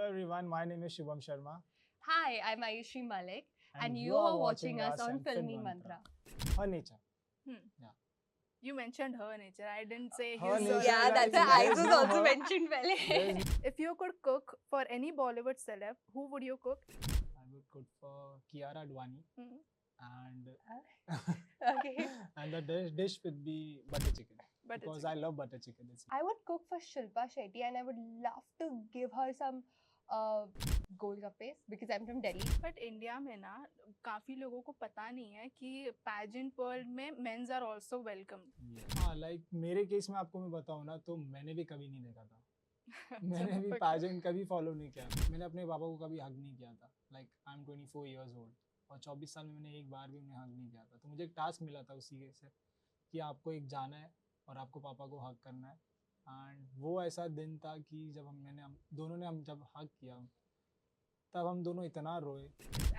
everyone, my name is Shubham Sharma. Hi, I'm Ayushi Malik, and you are watching us on Filmy Mantra. Her nature. You mentioned her nature. I didn't say Her his. nature, Yeah, that's guys, why I there is was no also her. mentioned well. There is- If you could cook for any Bollywood celeb, who would you cook? I would cook for Kiara Advani, Hmm. and Okay. and the dish would be butter chicken Butter because chicken. I love butter chicken. I would cook for Shilpa Shetty, and I would love to give her some golgappes because I'm from Delhi. But India में ना काफी लोगों को पता नहीं है कि pageant world में men's are also welcome. हाँ, like मेरे केस में आपको मैं बताऊँ ना तो मैंने भी कभी नहीं देखा था. मैंने भी pageant कभी फॉलो नहीं किया. मैंने अपने पापा को कभी हग नहीं किया था. Like I'm 24 years old और 24 साल में मैंने एक बार भी उन्हें हग नहीं किया था. तो मुझे एक टास्क मिला था उसी के से कि आपको एक जाना है और आपको पापा को हग करना है. एंड वो ऐसा दिन था कि जब हम दोनों ने जब हग किया तब हम दोनों इतना रोए.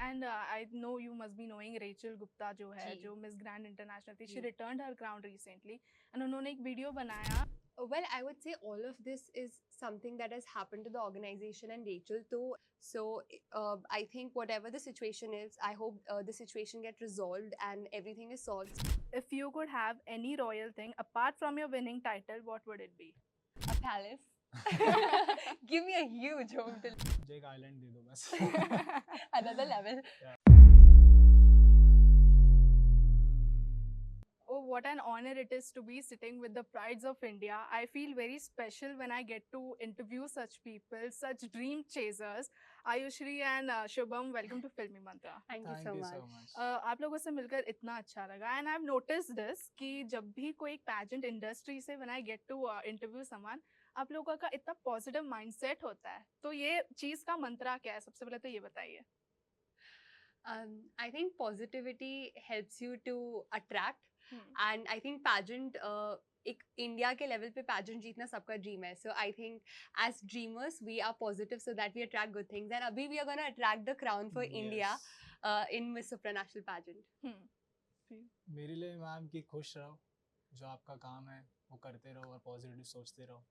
And I know you must be knowing Rachel Gupta जो है जी. जो Miss Grand International थी. She जी. returned her crown recently and उन्होंने एक वीडियो बनाया. Well, I would say all of this is something that has happened to the organization and Rachel too. So I think whatever the situation is, I hope the situation gets resolved and everything is solved. If you could have any royal thing apart from your winning title, what would it be? A palace. Give me a huge home to मुझे एक island दे दो बस. another level. Oh, what an honor it is to be sitting with the prides of India. I feel very special when I get to interview such people, such dream chasers. Ayushri and Shubham, welcome to Filmy Mantra. Thank you Thank so you much. so much. आप लोगों से मिलकर इतना अच्छा लगा and I've noticed this कि जब भी कोई pageant industry से when I get to interview someone, आप लोगों का इतना positive mindset होता है. तो ये चीज़ का मंत्रा क्या है? सबसे पहले तो ये बताइए. I think positivity helps you to attract. Hmm. And I think pageant एक इंडिया के लेवल पे pageant जीतना सबका ड्रीम है. So I think as dreamers we are positive so that we attract good things. And अभी we are gonna attract the crown for India Yes. in Miss Supranational pageant. मेरे लिए ma'am कि खुश रहो, जो आपका काम है वो करते रहो और पॉजिटिव सोचते रहो.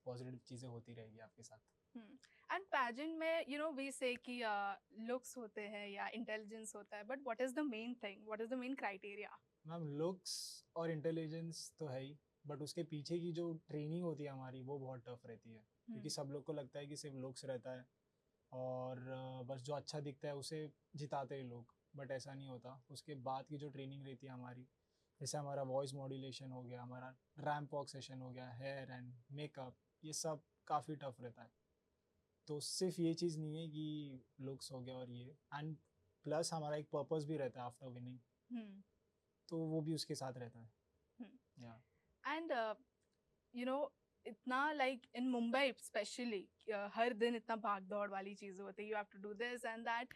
पॉजिटिव चीज़ें होती रहेगी आपके साथ. And pageant में you know we say कि looks होते हैं या intelligence होता है, but what is the main thing? What is the main criteria? Ma'am looks और इंटेलिजेंस तो है ही, बट उसके पीछे की जो ट्रेनिंग होती है हमारी वो बहुत टफ रहती है. क्योंकि सब लोग को लगता है कि सिर्फ लुक्स रहता है और बस जो अच्छा दिखता है उसे जिताते हैं लोग, बट ऐसा नहीं होता. उसके बाद की जो ट्रेनिंग रहती है हमारी, जैसे हमारा वॉइस मॉड्यूलेशन हो गया, हमारा रैम्प वॉक सेशन हो गया, हेयर एंड मेकअप, ये सब काफ़ी टफ रहता है. तो सिर्फ ये चीज़ नहीं है कि लुक्स हो गया और ये, एंड प्लस हमारा एक पर्पस भी रहता है आफ्टर विनिंग, तो वो भी उसके साथ रहता है. And you know इतना like in Mumbai especially हर दिन इतना भाग दौड़ वाली चीज़ें होती है. You have to do this and that.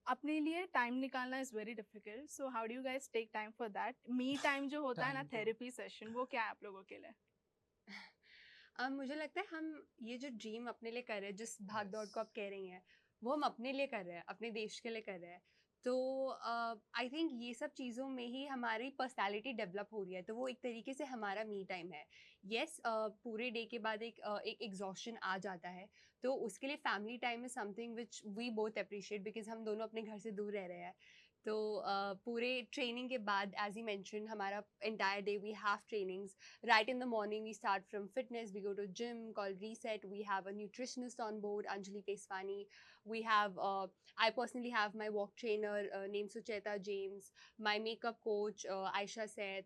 अपने लिए टाइम निकालना is very difficult. So how do you guys take time for that? Me time जो होता है ना Time तो- therapy session, वो क्या है आप लोगों के लिए? मुझे लगता है हम ये जो ड्रीम अपने लिए कर रहे हैं, जिस भाग दौड़ को आप कह रही हैं, वो हम अपने लिए कर रहे हैं, अपने देश के लिए कर रहे हैं. तो आई थिंक ये सब चीज़ों में ही हमारी पर्सनालिटी डेवलप हो रही है. तो वो एक तरीके से हमारा मी टाइम है. येस, पूरे डे के बाद एक एग्जॉस्शन आ जाता है, तो उसके लिए family time is something which we both appreciate because हम दोनों अपने घर से दूर रह रहे हैं. तो पूरे ट्रेनिंग के बाद एज ही मेंशन हमारा entire day we have trainings. Right in the morning, we start from fitness. We go to gym called Reset. We have a nutritionist on board, Anjali Peswani. We have, I personally have my walk trainer named Sucheta James, my makeup coach Aisha Seth,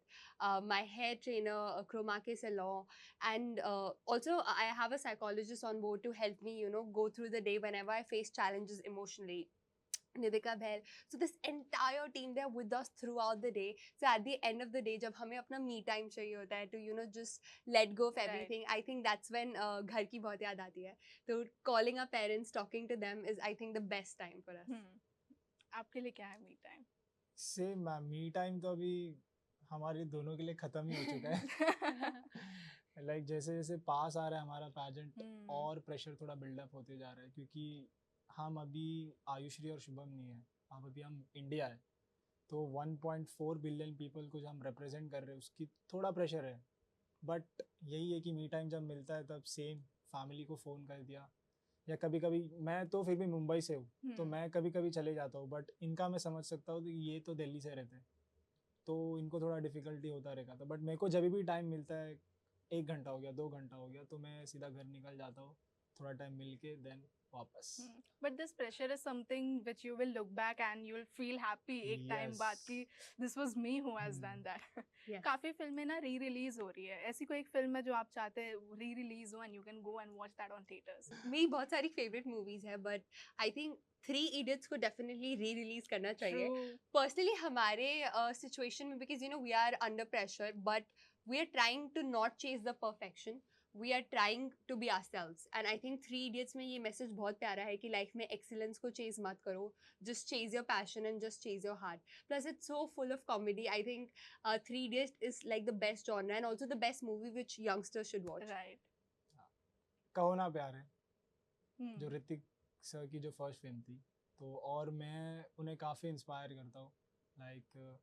my hair trainer Chromake Salon, and also I have a psychologist on board to help me, you know, go through the day whenever I face challenges emotionally. Nidika Bhair. So this entire team, they're with us throughout the day. So at the end of the day, जब हमें अपना me time चाहिए होता है to, you know, just let go of everything, I think that's when घर की बहुत याद आती है. तो calling our parents, talking to them is, I think, the best time for us. आपके लिए क्या है me time? Same ma'am, me time तो अभी हमारे दोनों के लिए ख़त्म ही हो चुका है. लाइक जैसे जैसे पास आ रहा है हमारा पैजेंट और प्रेशर थोड़ा बिल्डअप होते जा रहा है, क्योंकि हम अभी आयुश्री और शुभम नहीं है, अब अभी हम इंडिया है. तो 1.4 बिलियन पीपल को जो हम रिप्रेजेंट कर रहे हैं उसकी थोड़ा प्रेशर है. बट यही है कि मी टाइम जब मिलता है तब सेम फैमिली को फ़ोन कर दिया, या कभी कभी मैं तो फिर भी मुंबई से हूँ, तो हम्म, मैं कभी कभी चले जाता हूँ, बट इनका मैं समझ सकता हूँ कि ये तो दिल्ली से रहते हैं, तो इनको थोड़ा डिफिकल्टी होता रहेगा था। बट मेरे को जब भी टाइम मिलता है, 1 घंटा हो गया, 2 घंटा हो गया, तो मैं सीधा घर निकल जाता हूँ, थोड़ा टाइम मिल के देन वापस। but this pressure is something which you will look back and you will feel happy एक टाइम बाद कि this was me who has done that. Yes. काफी फिल्में ना री रिलीज हो रही है, ऐसी कोई एक फिल्म है जो आप चाहते हैं री रिलीज हो and you can go and watch that on theaters? मेरी बहुत सारी फेवरेट मूवीज है, but I think Three Idiots को डेफिनेटली री रिलीज करना चाहिए True. पर्सनली हमारे सिचुएशन में, because we are under pressure, but we are trying to not chase the perfection, we are trying to be ourselves. And I think Three Idiots में ये message बहुत प्यारा है कि लाइफ में एक्सीलेंस को चेज मत करो, just chase your passion and just chase your heart. Plus it's so full of comedy. I think Three idiots is like the best genre and also the best movie which youngsters should watch. Right. कहो ना प्यार है, जो Hmm. Hrithik sir की जो first film थी, तो और मैं उन्हें काफ़ी इंस्पायर करता हूँ। लाइक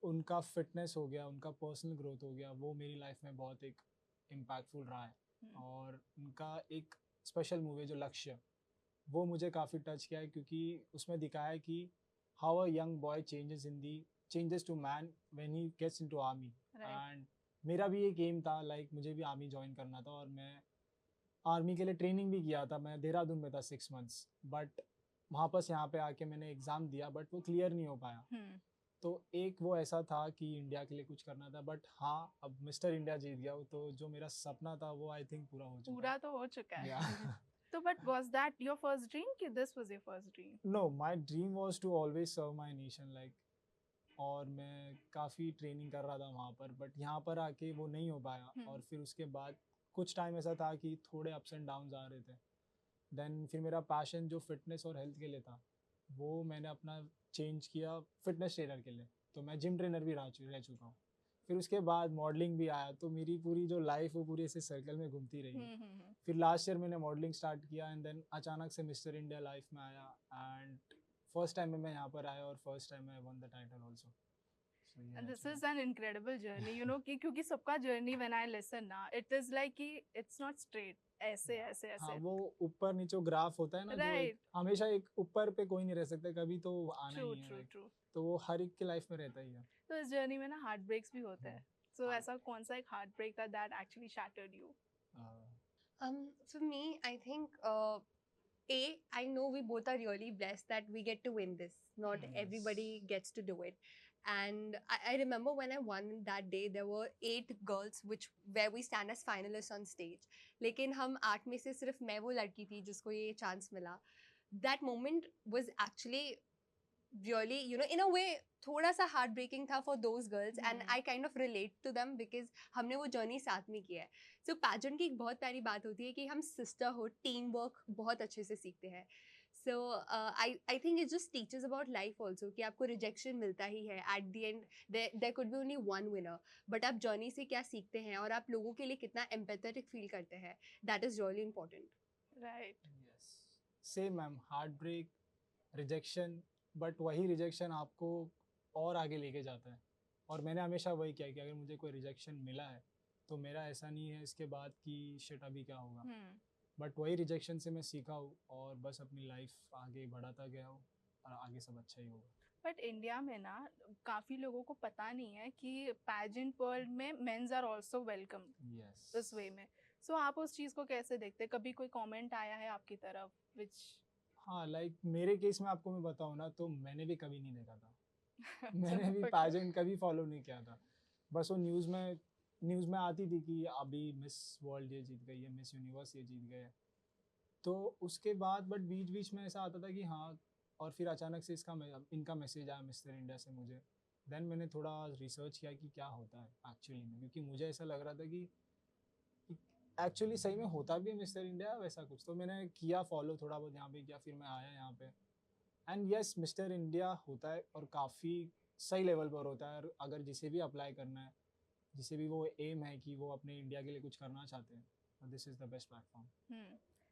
उनका फिटनेस हो गया, उनका पर्सनल ग्रोथ हो गया, वो मेरी लाइफ में बहुत एक इम्पैक्टफुल रहा है। और उनका एक स्पेशल मूवी जो लक्ष्य, वो मुझे काफ़ी टच किया है, क्योंकि उसमें दिखाया है कि how a young boy changes to man when he gets into army. Right. And मेरा भी एक एम था, लाइक मुझे भी आर्मी ज्वाइन करना था, और मैं आर्मी के लिए ट्रेनिंग भी किया था। मैं देहरादून में था 6 मंथ्स, बट वापस यहाँ पे आके मैंने एग्ज़ाम दिया, बट वो क्लियर नहीं हो पाया। Hmm. तो एक वो ऐसा था कि इंडिया के लिए कुछ करना था, बट हाँ, अब मिस्टर इंडिया जीत गया हूँ, तो जो मेरा सपना था वो आई थिंक पूरा हो चुका पूरा तो हो चुका है। है। Yeah. तो but was that your first dream कि this was your first dream? No, my dream was to always serve my nation, like, और मैं काफ़ी ट्रेनिंग कर रहा था वहाँ पर, बट यहाँ पर आके वो नहीं हो पाया। और फिर उसके बाद कुछ टाइम ऐसा था कि थोड़े अप्स एंड डाउन्स आ रहे थे। देन फिर मेरा पैशन जो फिटनेस और हेल्थ के लिए था, वो मैंने अपना चेंज किया फिटनेस ट्रेनर के लिए, तो मैं जिम ट्रेनर भी रह चुका हूँ। फिर उसके बाद मॉडलिंग भी आया, तो मेरी पूरी जो लाइफ वो पूरी ऐसे सर्कल में घूमती रही है। फिर लास्ट ईयर मैंने मॉडलिंग स्टार्ट किया, एंड देन अचानक से मिस्टर इंडिया लाइफ में आया, एंड फर्स्ट टाइम में मैं यहाँ पर आया, और फर्स्ट टाइम मैं one the title also. And this is an incredible journey, you know, कि क्योंकि सबका journey when I listen ना, it is like कि it's not straight, ऐसे ऐसे हाँ, ऐसे। वो ऊपर नीचे ग्राफ होता है ना, जो Right. हमेशा एक ऊपर पे कोई नहीं रह सकता, कभी तो आना True, ही है, true, like, true. तो वो हर एक की लाइफ में रहता ही है। तो इस जर्नी में ना हार्ट ब्रेक्स भी होते हैं। So हाँ। ऐसा कौन सा एक हार्ट ब्रेक था that actually shattered you? For me, I think I know we both are really blessed that we get to win this. Not Yes. everybody gets to do it. And I remember when I won that day, there were 8 girls where we stand as finalists on stage. लेकिन हम 8 में से सिर्फ मैं वो लड़की थी जिसको ये chance मिला. That moment was actually really, you know, in a way थोड़ा सा हार्ट ब्रेकिंग था for those girls, and I kind of relate to them because हमने वो जर्नी साथ में किया है। So pageant की एक बहुत प्यारी बात होती है कि हम sisterhood, team work बहुत अच्छे से सीखते हैं। So I think it just teaches about life also कि आपको rejection मिलता ही है। At the end there could be only one winner, but आप जर्नी से क्या सीखते हैं और आप लोगों के लिए कितना empathetic feel करते हैं, that is really important. Right. Yes. Same ma'am, heartbreak, rejection, but वही रिजेक्शन आपको और आगे लेके जाता है। और मैंने हमेशा वही किया कि अगर मुझे कोई रिजेक्शन मिला है, तो मेरा ऐसा नहीं है इसके बाद कि शिट अभी क्या होगा, बट वही रिजेक्शन से मैं सीखा हूँ, और बस अपनी लाइफ आगे बढ़ाता गया हूँ, और आगे सब अच्छा ही होगा। बट इंडिया में ना काफी लोगों को पता नहीं है कि पैजेंट वर्ल्ड में men's are also welcome Yes. इस वे में। सो आप उस चीज को कैसे देखते हैं? कभी कोई कमेंट आया है आपकी तरफ which हाँ, लाइक मेरे केस में आपको मैं बताऊँ ना, तो मैंने भी कभी नहीं देखा था। मैंने भी Okay. पैजेंट कभी फॉलो नहीं किया था। बस वो न्यूज़ में आती थी कि अभी मिस वर्ल्ड ये जीत गई है, मिस यूनिवर्स ये जीत गए। तो उसके बाद बट बीच में ऐसा आता था कि हाँ, और फिर अचानक से इनका मैसेज आया मिस्टर इंडिया से मुझे। देन मैंने थोड़ा रिसर्च किया कि क्या होता है एक्चुअली में, क्योंकि मुझे ऐसा लग रहा था कि एक्चुअली सही में होता भी है मिस्टर इंडिया वैसा कुछ। तो मैंने किया फॉलो, थोड़ा बहुत यहाँ पे किया, फिर मैं आया यहाँ पे, एंड यस, मिस्टर इंडिया होता है, और काफ़ी सही लेवल पर होता है। अगर जिसे भी अप्लाई करना है, जिसे भी वो एम है कि वो अपने इंडिया के लिए कुछ करना चाहते हैं, this is the best platform.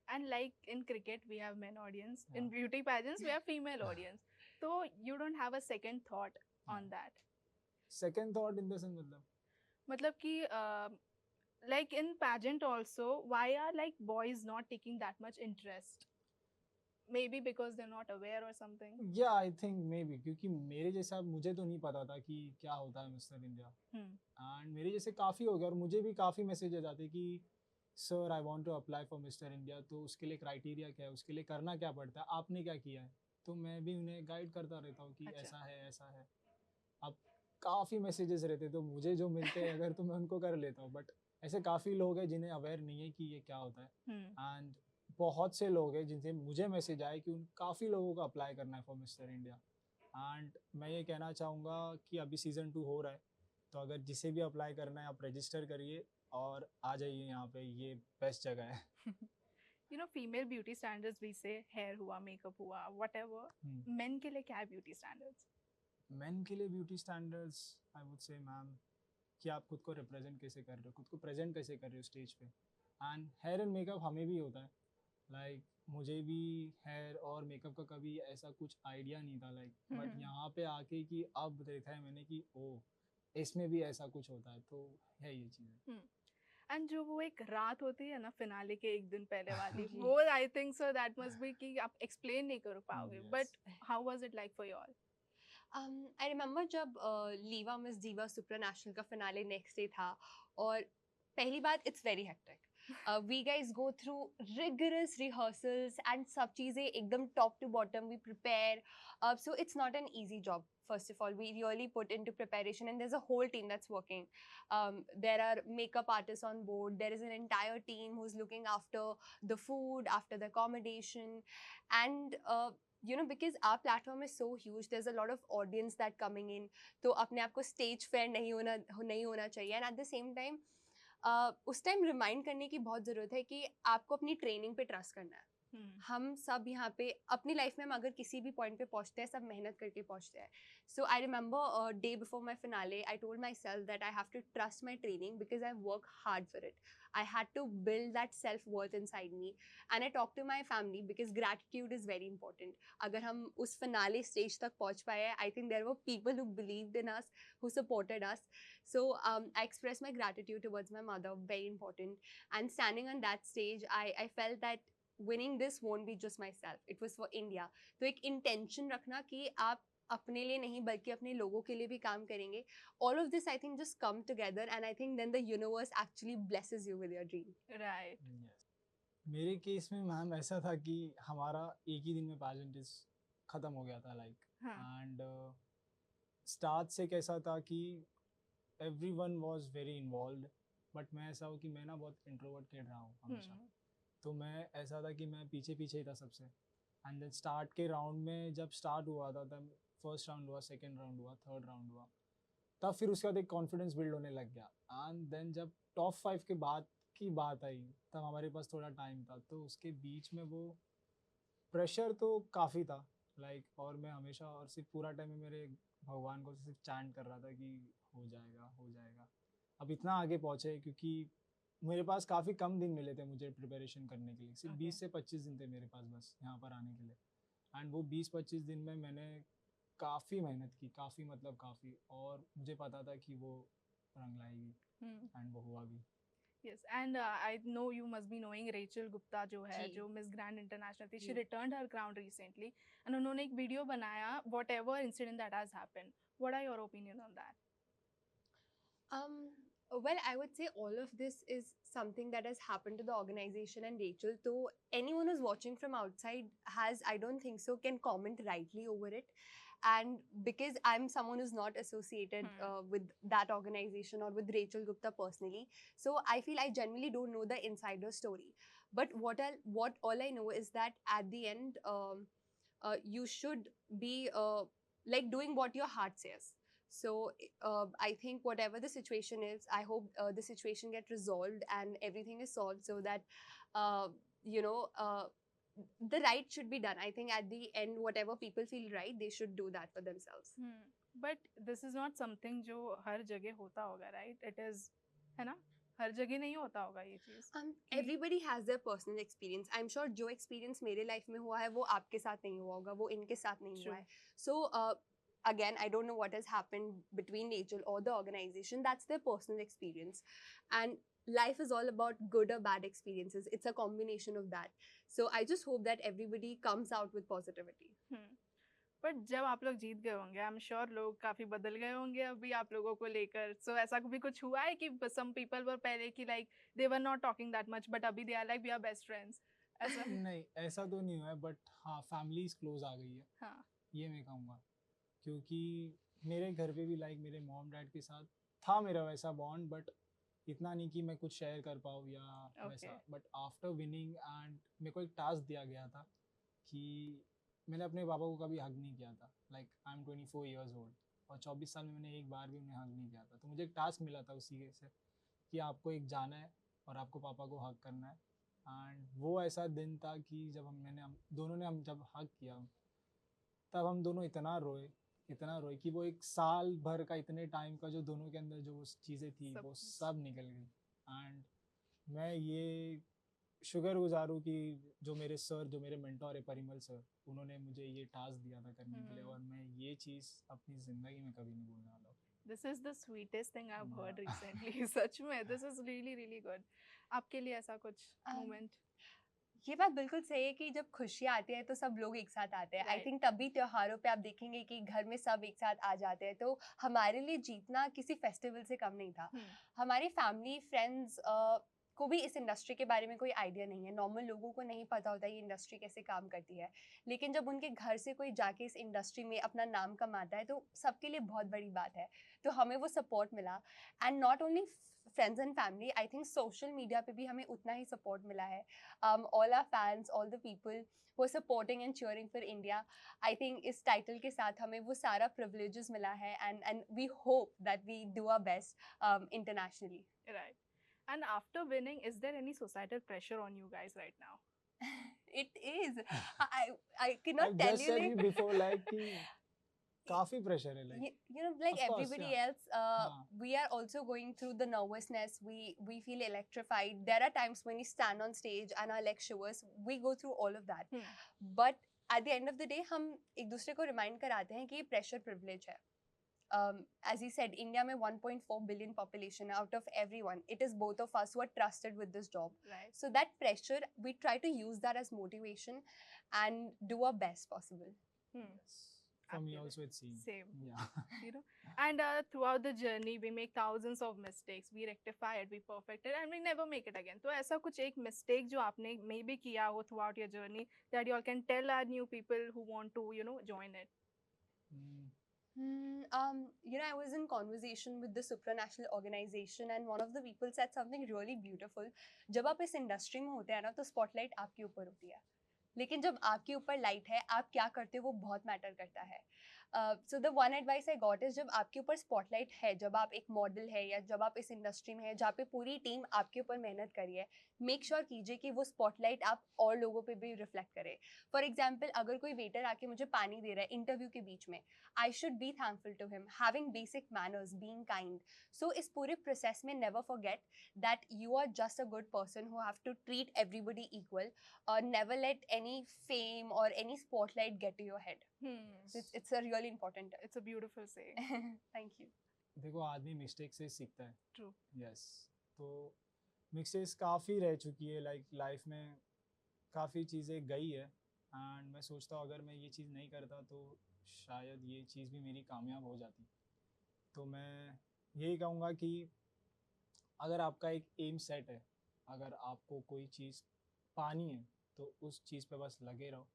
And like in cricket we have men audience, in Yeah. beauty pageants we have female audience. So you don't have a second thought on that? Second thought in the sense, मतलब मतलब कि like in pageant also, why are like boys not taking that much interest? Maybe because they're not aware or something. या I think may be, क्योंकि मेरे जैसा मुझे तो नहीं पता था कि क्या होता है मिस्टर इंडिया, एंड मेरे जैसे काफ़ी हो गया, और मुझे भी काफ़ी मैसेजेस आते कि sir I want to apply for Mister India, तो उसके लिए क्राइटेरिया क्या है, उसके लिए करना क्या पड़ता है, आपने क्या किया है, तो मैं भी उन्हें गाइड करता रहता हूँ कि अच्छा। ऐसा है ऐसा है। अब काफ़ी मैसेजेस रहते तो मुझे जो मिलते हैं अगर, तो मैं उनको कर लेता हूँ, बट ऐसे काफ़ी लोग हैं जिन्हें अवेयर नहीं है कि ये क्या होता है, एंड बहुत से लोग हैं जिनसे मुझे मैसेज आए कि उन काफ़ी लोगों को अप्लाई करना है फॉर मिस्टर इंडिया। एंड मैं ये कहना चाहूँगा कि अभी सीज़न 2 हो रहा है, तो अगर जिसे भी अप्लाई करना है आप रजिस्टर करिए और आ जाइए यहाँ पे, ये बेस्ट जगह है। You know, female beauty standards we say hair हुआ, makeup हुआ, whatever. Men के लिए क्या है beauty standards? मेन के लिए beauty standards I would say ma'am कि आप खुद को रिप्रेजेंट कैसे कर रहे हो, खुद को प्रेजेंट कैसे कर रहे हो स्टेज पे, एंड हेयर एंड मेकअप हमें भी होता है, लाइक मुझे भी हेयर और मेकअप का कभी ऐसा कुछ आइडिया नहीं था, लाइक बट यहाँ पे आके कि अब देखा है मैंने कि ओ इसमें भी ऐसा कुछ होता है, तो है ये चीज़ें। एंड जो वो एक रात होती है ना फिनाले के एक दिन पहले वाली, जी। वो I think so that must be कि आप एक्सप्लेन नहीं कर पाओगे, Yes. But how was it like for you all? I remember जब लीवा मिस जीवा सुप्रानेशनल का फिनाले नेक्स्ट डे था, और पहली बात it's very hectic, we guys go through rigorous rehearsals and सब चीज़ें एकदम top to bottom we prepare, so it's not an easy job. First of all, we really put into preparation, and there's a whole team that's working. There are makeup artists on board, there is an entire team who's looking after the food, after the accommodation, and you know, because our platform is so huge, there's a lot of audience that coming in, तो अपने आप को stage fair नहीं होना चाहिए, and at the same time उस time remind करने की बहुत ज़रूरत है कि आपको अपनी ट्रेनिंग पे ट्रस्ट करना है। हम सब यहाँ पे अपनी लाइफ में हम अगर किसी भी पॉइंट पे पहुँचते हैं, सब मेहनत करके पहुँचते हैं। So I remember day before my finale I told my self that I have to trust my training because I work hard for it. I had to build that self-worth inside me, and I talked to my family because gratitude is very important. अगर हम उस finale stage तक पहुँच पाए, I think there were people who believed in us, who supported us. So I expressed my gratitude towards my mother, very important. And standing on that stage, I felt that winning this won't be just myself. It was for India. तो एक intention रखना कि आप अपने लिए नहीं बल्कि अपने लोगों के लिए भी काम करेंगे. All of this I think just come together, and I think then the universe actually blesses you with your dream. Right. Yes. मेरे केस में मैम ऐसा था कि हमारा एक ही दिन में पैजेंटेज ख़त्म हो गया था, लाइक एंड स्टार्ट से कैसा था कि everyone was very involved, but मैं ऐसा हूँ कि मैं ना बहुत इंट्रोवर्ट किड रहा हूँ हमेशा, तो मैं ऐसा था कि मैं पीछे पीछे ही था सबसे, एंड देन स्टार्ट के राउंड में जब स्टार्ट हुआ था, तब फर्स्ट राउंड हुआ, सेकेंड राउंड हुआ, थर्ड राउंड हुआ, तब फिर उसके बाद एक कॉन्फिडेंस बिल्ड होने लग गया, एंड देन जब टॉप 5 के बाद की बात आई, तब हमारे पास थोड़ा टाइम था, तो उसके बीच में वो प्रेशर तो काफ़ी था, लाइक और मैं हमेशा और सिर्फ पूरा टाइम में मेरे भगवान को सिर्फ चैंट कर रहा था कि हो जाएगा हो जाएगा। अब इतना आगे पहुँचे क्योंकि मेरे पास काफ़ी कम दिन मिले थे मुझे प्रिपरेशन करने के लिए, सिर्फ 20 से 25 दिन थे मेरे पास बस यहाँ पर आने के लिए, एंड वो 20-25 दिन में मैंने काफ़ी मेहनत की, काफ़ी मतलब काफ़ी, और मुझे पता था कि वो रंग लाएगी, एंड वो हुआ भी। Yes, and I know you must be knowing Rachel Gupta जो है, जी. जो मिस ग्रैंड इंटरनेशनल थी, she जी. returned her crown recently, and उन्होंने एक वीडियो बनाया whatever incident that has happened. What are your opinion on that? Well, I would say all of this is something that has happened to the organization and Rachel. So anyone who's watching from outside has, I don't think so, can comment rightly over it. And because I'm someone who's not associated with that organization or with Rachel Gupta personally, so I feel I genuinely don't know the insider story. But what all I know is that at the end, you should be like doing what your heart says. So I think whatever the situation is, I hope the situation get resolved and everything is solved so that you know the right should be done. I think at the end, whatever people feel right, they should do that for themselves. But this is not something जो हर जगह होता होगा, right? It is, है ना? हर जगह नहीं होता होगा ये चीज़. Everybody has their personal experience. I'm sure जो experience मेरे life में हुआ है वो आपके साथ नहीं हुआ होगा, वो इनके साथ नहीं हुआ है. So again, I don't know what has happened between Rachel or the organization. That's their personal experience. And life is all about good or bad experiences. It's a combination of that. So I just hope that everybody comes out with positivity. But जब आप लोग जीत गए होंगे, I am sure लोग काफी बदल गए होंगे अभी आप लोगों को लेकर. सो ऐसा भी कुछ हुआ है कि सम पीपल वर पहले कि like they were not talking that much but अभी they are like we are best friends, ऐसा? नहीं, ऐसा तो नहीं हुआ है, बट हाँ फैमिलीज क्लोज आ गई है, हाँ. ये मैं कहूँगा. क्योंकि मेरे घर पे भी लाइक मेरे मॉम डैड के साथ था मेरा वैसा बॉन्ड, बट इतना नहीं कि मैं कुछ शेयर कर पाऊँ या वैसा. बट आफ्टर विनिंग एंड मेरे को एक टास्क दिया गया था कि मैंने अपने पापा को कभी हग नहीं किया था. Like I am 24 years old और 24 साल में मैंने एक बार भी उन्हें हग नहीं किया था. तो मुझे एक टास्क मिला था उसी से कि आपको एक जाना है और आपको पापा को हग करना है. एंड वो ऐसा दिन था कि जब हम दोनों ने जब हग किया तब हम दोनों इतना रोए कि वो एक साल भर का इतने टाइम का जो दोनों के अंदर जो चीज़ें थी वो सब निकल गई. एंड मैं ये शुक्रगुजार हूँ कि जो मेरे मेंटोर है परिमल सर, उन्होंने मुझे ये टास्क दिया था करने के लिए, और मैं ये चीज़ अपनी ज़िंदगी में कभी नहीं भूलने वाला हूँ. This is the sweetest thing I have heard recently. सच में this is really really good. आपके लिए ऐसा कुछ मोमेंट? ये बात बिल्कुल सही है कि जब खुशियाँ आती है तो सब लोग एक साथ आते हैं. आई थिंक तभी त्योहारों पे आप देखेंगे कि घर में सब एक साथ आ जाते हैं. तो हमारे लिए जीतना किसी फेस्टिवल से कम नहीं था. हमारी फैमिली फ्रेंड्स को भी इस इंडस्ट्री के बारे में कोई आइडिया नहीं है. नॉर्मल लोगों को नहीं पता होता ये इंडस्ट्री कैसे काम करती है. लेकिन जब उनके घर से कोई जाके इस इंडस्ट्री में अपना नाम कमाता है तो सबके लिए बहुत बड़ी बात है. तो हमें वो सपोर्ट मिला. And not only friends and family, I think social media पे भी हमें उतना ही सपोर्ट मिला है. All our fans, all the people who are supporting and cheering for India, I think इस title के साथ हमें वो सारा privileges मिला है. And we hope that we do our best internationally. Right. And after winning, is there any societal pressure on you guys right now? It is. I cannot I've tell just you said like you before like कि काफी pressure है like. you know, like Of course, everybody yeah. else, we are also going through the nervousness. We feel electrified. There are times when we stand on stage and our legs shivers. We go through all of that. But at the end of the day, हम एक दूसरे को remind कराते हैं कि ये pressure privilege है. As he said, India में 1.4 billion population. Out of everyone, it is both of us who are trusted with this job. Right. So that pressure, we try to use that as motivation and do our best possible. Yes. For me also it's same. Yeah. You know, and throughout the journey we make thousands of mistakes. We rectify it, we perfect it, and we never make it again. तो ऐसा कुछ एक mistake जो आपने maybe किया हो throughout your journey that you all can tell our new people who want to, you know, join it. You know, I was in conversation with the supranational organization and one of the people said something really beautiful. जब आप इस industry में होते हैं ना तो spotlight आपके ऊपर होती है, लेकिन जब आपके ऊपर लाइट है आप क्या करते हो वो बहुत मैटर करता है. So the one advice I got is जब आपके ऊपर स्पॉटलाइट है, जब आप एक मॉडल है या जब आप इस इंडस्ट्री में है जहाँ पे पूरी टीम आपके ऊपर मेहनत करी है, मेक श्योर कीजिए कि वो स्पॉटलाइट आप और लोगों पे भी रिफ्लेक्ट करे. फॉर एग्जाम्पल, अगर कोई वेटर आके मुझे पानी दे रहा है इंटरव्यू के बीच में, I should be thankful to him, having basic manners, being kind. So इस पूरे प्रोसेस में never forget that you are just a good person who have to treat everybody equal. Never let any fame or any spotlight get to your head. So it's a really important. It's a beautiful saying. Thank you. देखो आदमी mistake से सीखता है. True. Yes. तो mistakes काफ़ी रह चुकी है लाइक लाइफ में, काफ़ी चीज़ें गई है. एंड मैं सोचता हूँ अगर मैं ये चीज़ नहीं करता तो शायद ये चीज़ भी मेरी कामयाब हो जाती. तो मैं यही कहूँगा कि अगर आपका एक एम सेट है, अगर आपको कोई चीज़ पानी है तो उस चीज़ पे बस लगे रहो,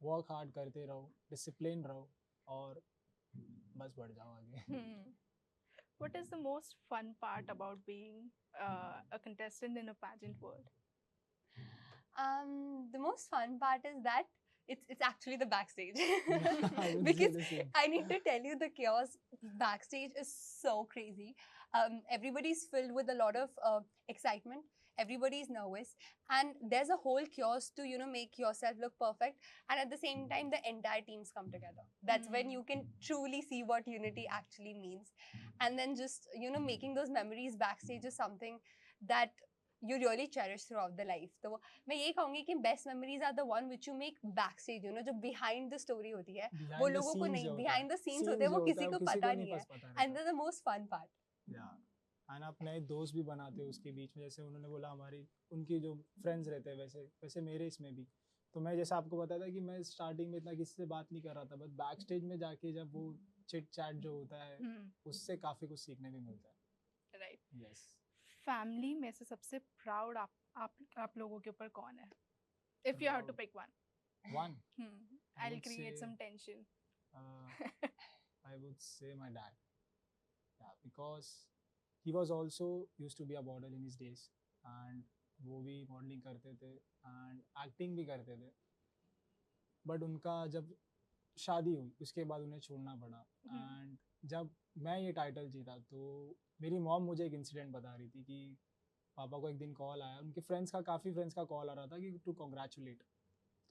वर्क हार्ड करते रहो, डिसिप्लिन रहो और बस बढ़ जाओ आगे. What is the most fun part about being a contestant in a pageant world? The most fun part is that it's actually the backstage. I would say Because the same. I need to tell you, the chaos backstage is so crazy. Everybody's filled with a lot of excitement. Everybody's nervous, and there's a whole chaos to, you know, make yourself look perfect. And at the same time, the entire teams come together. That's when you can truly see what unity actually means. And then just, you know, making those memories backstage is something that you really cherish throughout the life. तो मैं ये कहूँगी कि best memories are the one which you make backstage, you know, जो behind the story होती है, वो लोगों को नहीं, behind the scenes होते हैं, वो किसी को पता नहीं है, and they're the most fun part. Yeah, and आप नए दोस्त भी बनाते हो उसके बीच में, जैसे उन्होंने बोला हमारी उनकी जो फ्रेंड्स रहते हैं वैसे वैसे मेरे इसमें भी। तो मैं जैसा आपको बताया था कि मैं स्टार्टिंग में इतना किसी से बात नहीं कर रहा था, बट बैक स्टेज में जाके जब वो चिट चैट जो होता है उससे काफ़ी कुछ सीखने भी मिलता है। राइट। यस। फैमिली में से सबसे प्राउड आप लोगों के ऊपर कौन है? If you have to Proud. Pick one. One, I will would create say, some tension. I would say my dad. Yeah, because he was also used to be a model in his days, and वो भी modelling करते थे and acting भी करते थे, but उनका जब शादी हुई उसके बाद उन्हें छोड़ना पड़ा। एंड जब मैं ये टाइटल जीता तो मेरी मॉम मुझे एक इंसिडेंट बता रही थी कि पापा को एक दिन कॉल आया, उनके फ्रेंड्स का, काफ़ी फ्रेंड्स का कॉल आ रहा था कि टू कॉन्ग्रेचुलेट।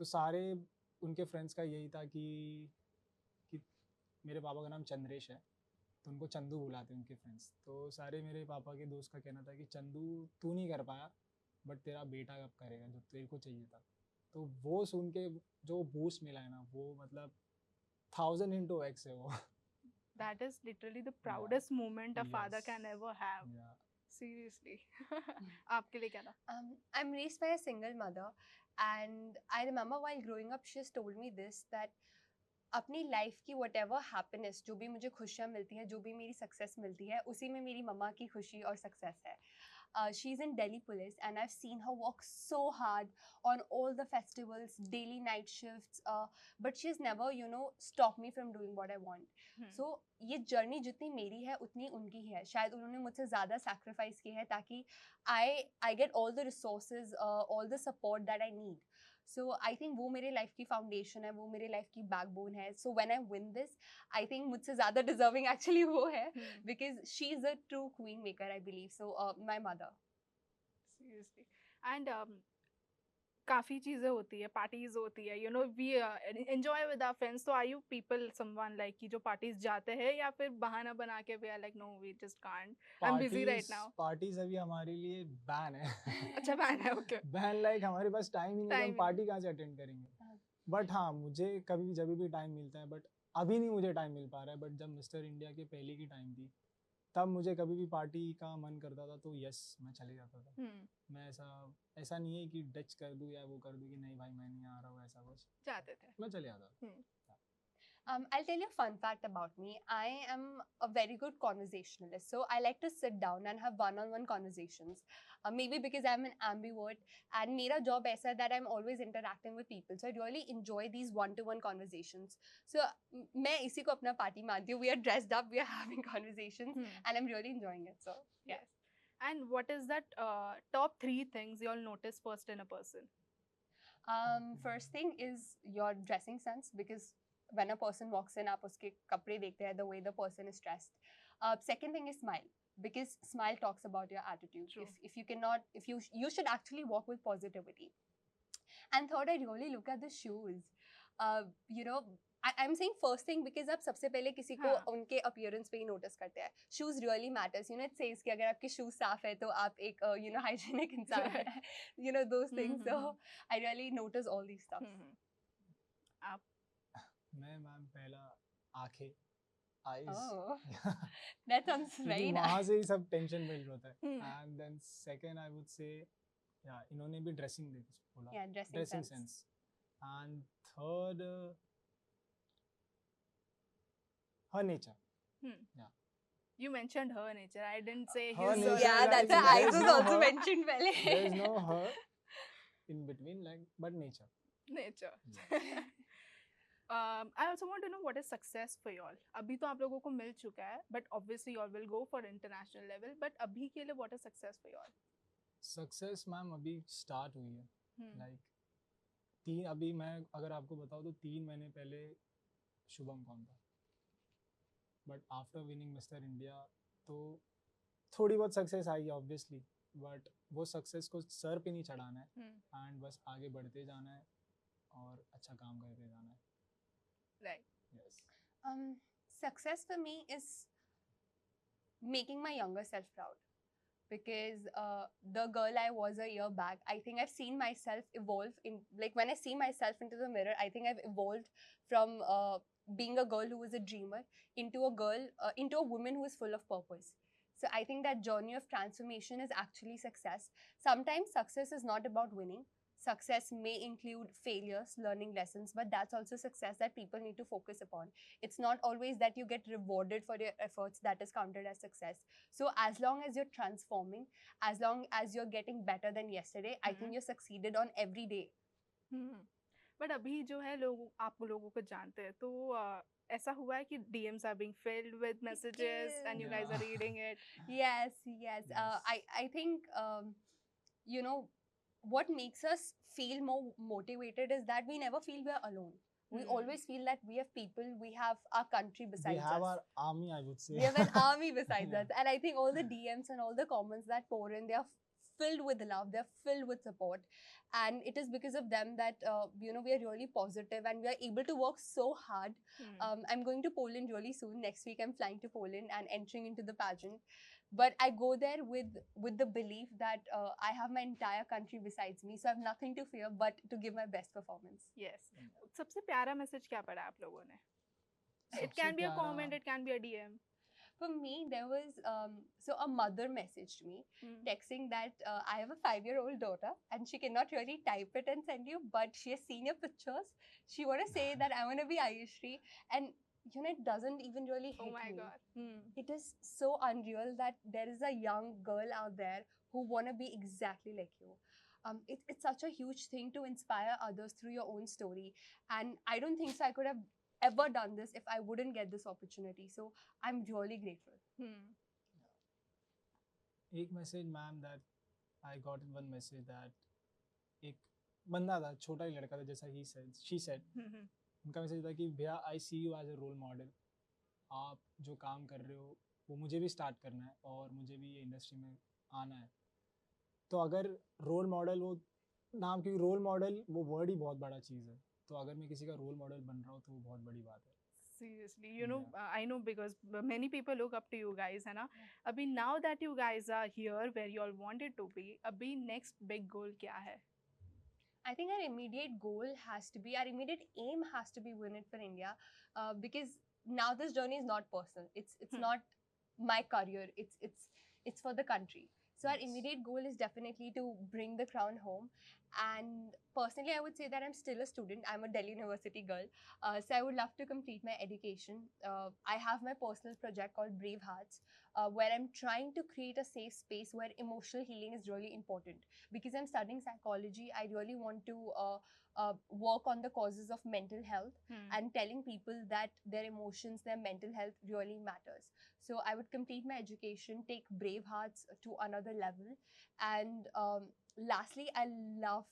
तो सारे उनके फ्रेंड्स का यही था कि मेरे पापा का नाम चंद्रेश है तो उनको चंदू बुलाते हैं उनके फ्रेंड्स। तो सारे मेरे पापा के दोस्त का कहना था कि चंदू तू नहीं कर पाया बट तेरा बेटा कब करेगा जो तेरे को चाहिए था। तो वो सुन के जो बूस्ट मिला है ना वो मतलब 1000 into X है वो। That is literally the proudest moment a father Yes. can ever have. Yeah. Seriously. आपके लिए क्या था? I'm raised by a single mother, and I remember while growing up, she has told me this that अपनी life की whatever happiness, जो भी मुझे खुशियाँ मिलती हैं, जो भी मेरी सक्सेस मिलती है, उसी में मेरी मम्मा की खुशी और सक्सेस है। She's in Delhi police, and I've seen her work so hard on all the festivals, daily night shifts, but she's never, stopped me from doing what I want. So ये जर्नी जितनी मेरी है उतनी उनकी है। शायद उन्होंने मुझसे ज़्यादा सैक्रिफाइस किया है ताकि I get all the resources, all the support that I need. So I think वो मेरे लाइफ की फाउंडेशन है, वो मेरे लाइफ की बैकबोन है। So when I win this, I think मुझसे ज़्यादा deserving actually वो है, because she is a true queen maker, I believe. So my mother. Seriously. And काफी चीजें होती है, पार्टीज होती है, you know we enjoy with our friends. तो are you people someone like कि जो पार्टीज जाते हैं या फिर बहाना बना के we are like no we just can't, I am busy right now? Parties अभी हमारे लिए बैन है। अच्छा बैन है, ओके। बैन लाइक हमारे पास टाइम ही नहीं है, Time हम ही पार्टी कहाँ से अटेंड करेंगे। बट हाँ मुझे कभी जब भी टाइम मिलता है, बट अभी नहीं मुझे टाइम मिल पा रहा है, बट जब मिस्टर इंडिया के पहले की टाइम थी तब मुझे कभी भी पार्टी का मन करता था तो यस मैं चले जाता था। मैं ऐसा नहीं है कि डच कर दूं या वो कर दूं कि नहीं भाई मैं नहीं आ रहा हूँ, ऐसा कुछ जाते थे। मैं चले जाता था। I'll tell you a fun fact about me. I am a very good conversationalist. So I like to sit down and have one-on-one conversations. Maybe because I'm an ambivert and मेरा job ऐसा है that I'm always interacting with people. So I really enjoy these one-to-one conversations. So मैं इसी को अपना party मानती हूँ. We are dressed up, we are having conversations, and I'm really enjoying it. So yeah. Yes. And what is that top 3 things you all notice first in a person? First thing is your dressing sense, because when a person walks in, आप उसके कपड़े देखते हैं, the way the person is dressed. Second thing is smile, because smile talks about your attitude. True. If you should actually walk with positivity. And third, I really look at the shoes. I'm saying first thing because आप सबसे पहले किसी को उनके appearance पे ही notice करते हैं. Shoes really matters. It says कि अगर आपके shoes साफ है तो आप एक hygienic इंसान है. Those things. So I really notice all these stuff. आप? मैं मैम पहला आंखें, eyes. Oh, that sounds very nice. वहाँ से ही सब टेंशन बिल्ड होता है. And then second I would say इन्होंने भी ड्रेसिंग बोला. Yeah, dressing sense. And third her nature. Yeah. You mentioned her nature. I didn't say Her his. nature, Yeah, that's like, why I there is was no also her. mentioned पहले. There is no her in between, like, but nature. Nature. I also want to know what is success for you all. अभी तो आप लोगों को मिल चुका है, but obviously you all will go for international level. But अभी के लिए what is success for you all? Success ma'am अभी start हुई है. Like अभी मैं अगर आपको बताऊँ तो 3 महीने पहले शुभम कौन था. But after winning Mr. India तो थोड़ी बहुत सक्सेस आई ऑब्वियसली, बट वो सक्सेस को सर पे नहीं चढ़ाना है एंड बस आगे बढ़ते जाना है और अच्छा काम करते जाना है. Right. Yes. Success for me is making my younger self proud, because the girl I was a year back, I think I've seen myself evolve in, like when I see myself into the mirror, I think I've evolved from being a girl who was a dreamer into a woman who is full of purpose. So I think that journey of transformation is actually success. Sometimes success is not about winning. Success may include failures, learning lessons, but that's also success that people need to focus upon. It's not always that you get rewarded for your efforts that is counted as success. So as long as you're transforming, as long as you're getting better than yesterday, I think you're succeeded on every day. But अभी जो है लोग आप लोगों को जानते हैं तो ऐसा हुआ है कि DMs are being filled with messages and you guys are reading it. Yes. Yes. I think you know what makes us feel more motivated is that we never feel we're alone. We always feel that we have people, we have our country We besides have us. our army, I would say. We have an army besides Yeah. us. And I think all the DMs and all the comments that pour in, they are filled with love, they're filled with support. And it is because of them that, we are really positive and we are able to work so hard. I'm going to Poland really soon. Next week, I'm flying to Poland and entering into the pageant. But I go there with the belief that I have my entire country besides me. So I have nothing to fear but to give my best performance. Yes. सबसे प्यारा message क्या पढ़ा आप लोगों ने? It सबसे can be a प्यारा- comment, it can be a DM. For me, there was so a mother messaged me texting that I have a 5-year-old daughter and she cannot really type it and send you, but she has seen your pictures. She want to say that I want to be Ayushri, and it doesn't even really hit Oh my me. god. It is so unreal that there is a young girl out there who want to be exactly like you. It's such a huge thing to inspire others through your own story, and I don't think so I could have ever done this if I wouldn't get this opportunity. So I'm really grateful. एक message ma'am that I got in one message that एक बंदा था, छोटा ही लड़का था, जैसा ही सेड शी सेड, उनका मैसेज था कि भैया I see you as a role model. आप जो काम कर रहे हो वो मुझे भी स्टार्ट करना है और मुझे भी ये इंडस्ट्री में आना है. तो अगर रोल मॉडल, वो नाम, क्योंकि रोल मॉडल वो वर्ड ही बहुत बड़ा चीज़ है, तो अगर मैं किसी का रोल मॉडल बन रहा हूँ तो वो बहुत बड़ी बात है. Seriously, I know because many people look up to you guys, है ना? अभी now that you guys are here where you all wanted to be, अभी next big goal क्या है? I think our immediate goal has to be, our immediate aim has to be win it for India, because now this journey is not personal. It's not my career. It's for the country. So our Yes. immediate goal is definitely to bring the crown home. And personally, I would say that I'm still a student. I'm a Delhi University girl. So I would love to complete my education. I have my personal project called Brave Hearts, where I'm trying to create a safe space where emotional healing is really important. Because I'm studying psychology, I really want to work on the causes of mental health and telling people that their emotions, their mental health really matters. So I would complete my education, take Brave Hearts to another level. And lastly, I love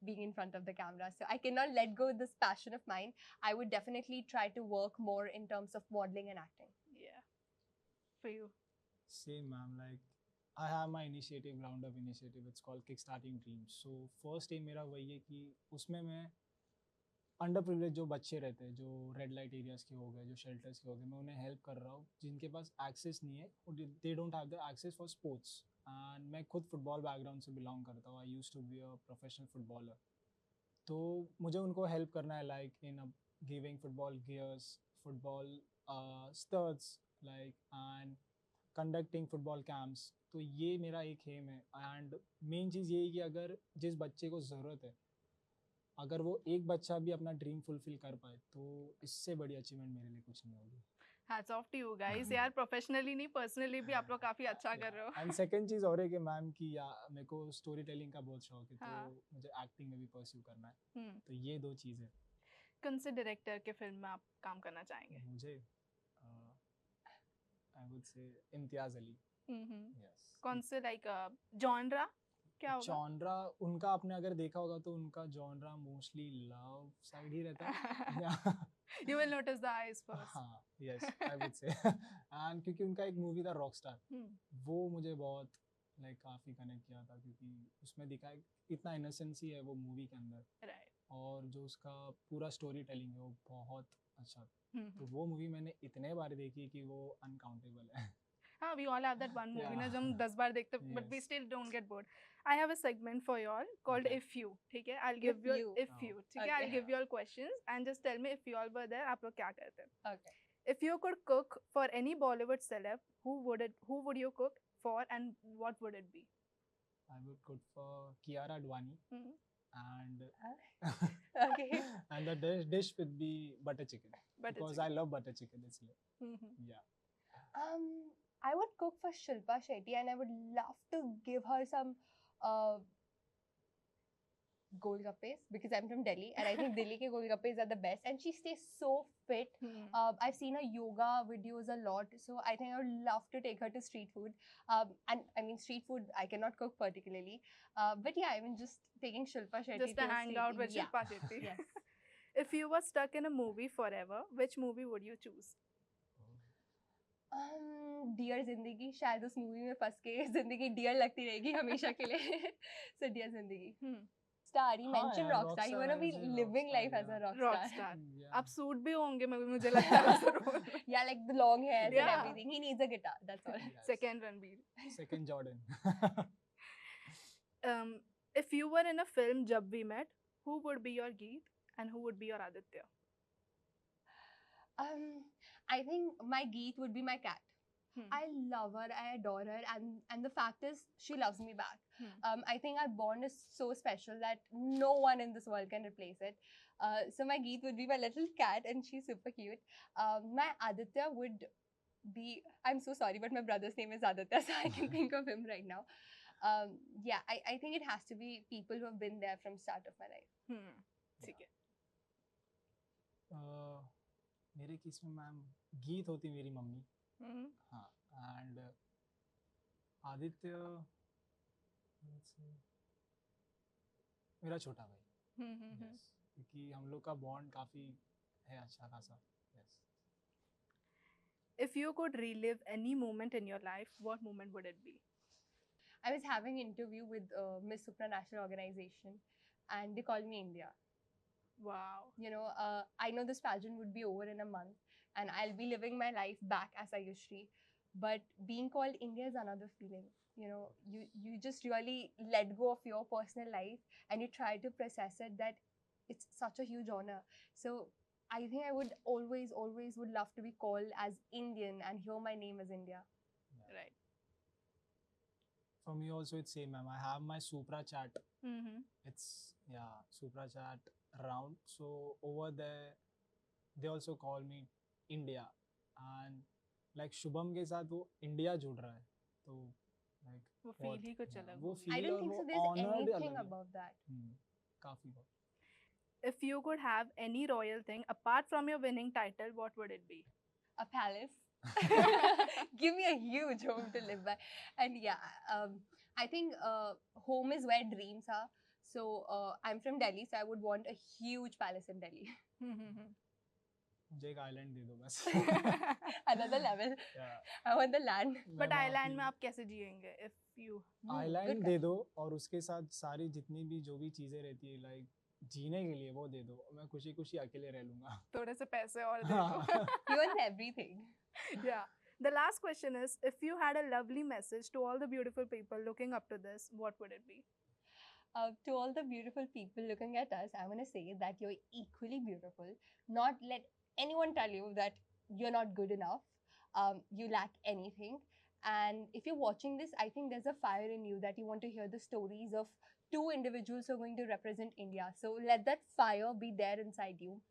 being in front of the camera. So I cannot let go of this passion of mine. I would definitely try to work more in terms of modeling and acting. Yeah. For you. Same, ma'am. Like, I have my initiative, roundup initiative. It's called Kickstarting Dreams. So first aim मेरा वही है कि उसमें मैं under privilege जो बच्चे रहते हैं, जो रेड लाइट एरियाज़ के हो गए, जो शेल्टर्स के हो गए, मैं उन्हें हेल्प कर रहा हूँ जिनके पास एक्सेस नहीं है, they don't have the access for sports. And मैं खुद फुटबॉल बैकग्राउंड से बिलोंग करता हूँ. I used to be a professional footballer. तो मुझे उनको हेल्प करना है, like in giving football gears, football studs, like, and conducting football camps. तो ये मेरा एक एम है. एंड मेन चीज़ ये है कि अगर जिस बच्चे को ज़रूरत है, अगर वो एक बच्चा भी अपना ड्रीम फुलफिल कर पाए, तो इससे बड़ी अचीवमेंट मेरे लिए कुछ नहीं होगी. Hats off to you guys. यार प्रोफेशनली नहीं पर्सनली भी आप लोग काफी अच्छा कर रहे हो. एंड सेकंड चीज़ और है कि मैम की मेरे को स्टोरी टेलिंग का बहुत शौक है, हाँ. तो मुझे एक्टिंग में भी परस्यू करना है. तो ये दो चीज़ है. कौन से डायरेक्टर के फिल्म में आप काम करना चाहेंगे? मुझे I would say Imtiaz Ali. Yes. कौन से लाइक जॉनरा क्या होगा? जॉनरा उनका आपने अगर देखा होगा तो उनका जॉनरा मोस्टली लव साइड ही रहता है. You will notice the eyes first. हाँ, yes, I would say. And क्योंकि उनका एक मूवी था रॉकस्टार, वो मुझे बहुत लाइक काफ़ी कनेक्ट किया था, क्योंकि उसमें दिखा है इतना इनोसेंसी है वो मूवी के अंदर, Right. और जो उसका पूरा स्टोरी टेलिंग है वो बहुत अच्छा था. तो वो मूवी मैंने इतने बार देखी कि वो अनकाउंटेबल है. हाँ, we all have that one movie ना Yeah. जो हम 10 बार देखते हैं, but we Yes. still don't get bored. I have a segment for you all called Okay. If You. ठीक है? I'll give you You. if Oh. you. ठीक है? I'll Okay. give you all questions and just tell me if you all were there, आप लोग क्या करते हैं? Okay. If you could cook for any Bollywood celeb, who would you cook for, and what would it be? I would cook for Kiara Advani, Mhm. and Okay. and the dish would be butter chicken, Butter because chicken. I love butter chicken. Mhm. Yeah. I would cook for Shilpa Shetty, and I would love to give her some golgappes, because I'm from Delhi, and I think Delhi ke golgappes are the best, and she stays so fit. Hmm. I've seen her yoga videos a lot, so I think I would love to take her to street food. And I mean, street food I cannot cook particularly, but yeah, I mean, just taking Shilpa Shetty Just to to a hang street out with food, yeah. Shilpa Shetty. Yes. If you were stuck in a movie forever, which movie would you choose? Dear Zindagi, शायद उस movie में फंस के जिंदगी dear लगती रहेगी हमेशा के लिए. So डियर जिंदगी. Hmm. Star, you हाँ mentioned यार, rockstar. You want to be rockstar, living life as a yeah. rockstar. Rockstar. Yeah. आप सूट भी होंगे मुझे लगता है उस role में. Yeah, like the long hairs and Yeah. everything. He needs a guitar. That's all. Yes. Second Ranveer. Second Jordan. If you were in a film Jab We Met, who would be your Geet and who would be your Aditya? I think my Geet would be my cat. Hmm. I love her, I adore her, and the fact is, she loves me back. Hmm. I think our bond is so special that no one in this world can replace it. So my Geet would be my little cat, and she's super cute. My Aditya would be, I'm so sorry, but my brother's name is Aditya, so I can think of him right now. Yeah, I think it has to be people who have been there from start of my life. ठीक है. मेरे case में ma'am गीत होती मेरी mummy. Hmm. हाँ, and Aditya let's say, मेरा छोटा भाई. Yes. क्योंकि हम लोग का बॉन्ड काफी है अच्छा खासा. Yes. If you could relive any moment in your life, what moment would it be? I was having an interview with Miss Supranational Organization, and they called me India. Wow. You know, I know this pageant would be over in a month, and I'll be living my life back as Ayushri. But being called India is another feeling. You know, you just really let go of your personal life and you try to process it, that it's such a huge honor. So I think I would always would love to be called as Indian and hear my name as India. Right. For me also it's same, ma'am. I have my Supra chat. Mm-hmm. It's Supra chat round. So over there they also call me India, and like Shubham के साथ वो India जुड़ रहा है, तो like वो feel ही कुछ yeah, अलग वो होगी. feel I don't और think वो so there's honor भी anything अलग है. above that. काफी बहुत. If you could have any royal thing apart from your winning title, what would it be? A palace. Give me a huge home to live by. And yeah, I think home is where dreams are. So I'm from Delhi, so I would want a huge palace in Delhi. मुझे एक island दे दो बस. Another level. Yeah. I want the land. But island में आप कैसे जिएंगे? If you island दे दो और उसके साथ सारी जितनी भी जो भी चीजें रहती है लाइक जीने के लिए वो दे दो, मैं खुशी खुशी अकेले रह लूंगा. थोड़े से पैसे और दे दो. He wants everything. Yeah. The last question is, if you had a lovely message to all the beautiful people looking up to this, what would it be? To all the beautiful people looking at us, I want to say that you're equally beautiful. Not let anyone tell you that you're not good enough, you lack anything. And if you're watching this, I think there's a fire in you that you want to hear the stories of two individuals who are going to represent India. So let that fire be there inside you.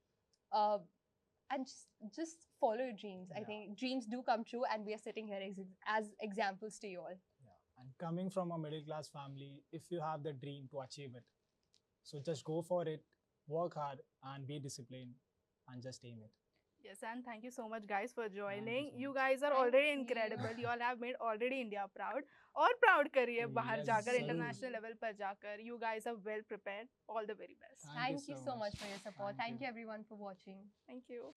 And just follow your dreams. I Yeah. think dreams do come true, and we are sitting here as examples to you all. Yeah. And coming from a middle class family, if you have the dream to achieve it, so just go for it, work hard, and be disciplined, and just aim it. Yes, and thank you so much guys for joining. so You much. guys are Thank already you. incredible. You all have made already India proud. और proud करिए बाहर Yes, जाकर sir. international level पर जाकर. You guys are well prepared. All the very best. Thank you so much for your support. Thank Thank you. you everyone for watching. Thank you.